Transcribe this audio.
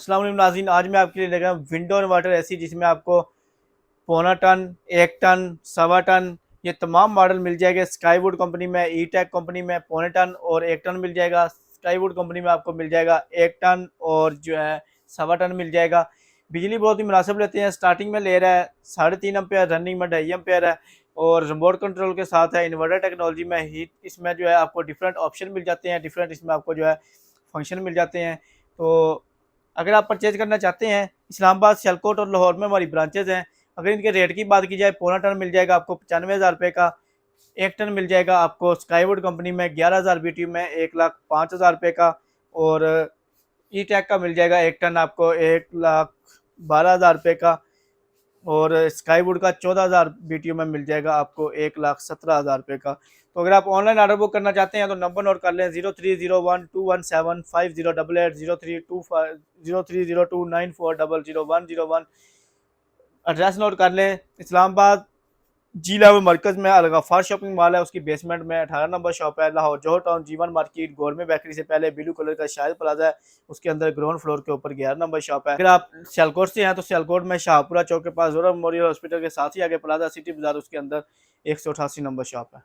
अस्सलाम वालेकुम नाज़रीन, आज मैं आपके लिए लेकर आया हूं विंडो इन्वर्टर एसी जिसमें आपको पौना टन, 1 टन, सवा टन ये तमाम मॉडल मिल जाएंगे। स्काईवुड कंपनी में, ई टेक कंपनी में पौने टन और 1 टन मिल जाएगा। स्काईवुड कंपनी में आपको मिल जाएगा 1 टन और जो है सवा टन मिल जाएगा। बिजली बहुत ही मुनासिब लेते हैं। स्टार्टिंग में ले रहा है 3.5 एम्पेयर, रनिंग में 2.5 एम्पेयर है और रिमोट कंट्रोल के साथ है। इन्वर्टर टेक्नोलॉजी में हीट इसमें जो है आपको डिफरेंट ऑप्शन मिल जाते हैं, डिफरेंट इसमें आपको जो है फंक्शन मिल जाते हैं। तो अगर आप परचेज करना चाहते हैं, इस्लामाबाद, सियालकोट और लाहौर में हमारी ब्रांचेज हैं। अगर इनके रेट की बात की जाए, पौना टन मिल जाएगा आपको 95,000 रुपये का। 1 टन मिल जाएगा आपको स्काईवुड कंपनी में 11,000 BTU में 1,05,000 रुपये का। और ई टेक का मिल जाएगा 1 टन आपको 1,12,000 रुपये का। और स्काईवुड का 14,000 BTU में मिल जाएगा आपको 1,17,000 रुपये का। तो अगर आप ऑनलाइन ऑर्डर बुक करना चाहते हैं तो नंबर नोट कर लें 0301217508, 030294000101। एड्रेस नोट कर लें, इस्लामाबाद जी लेवल मरकज में अल गफ्फार शॉपिंग मॉल है, उसकी बेसमेंट में 18 नंबर शॉप है। लाहौर जोहर टाउन जीवन मार्केट गौरमेंट बेकरी से पहले ब्लू कलर का शायद प्लाजा है, उसके अंदर ग्राउंड फ्लोर के ऊपर 11 नंबर शॉप है। अगर आप सियालकोट से हैं तो सियालकोट में शाहपुरा चौक के पास जोरा मेमोरियल हॉस्पिटल के साथ ही आगे प्लाजा सिटी बाजार, उसके अंदर 188 नंबर शॉप है।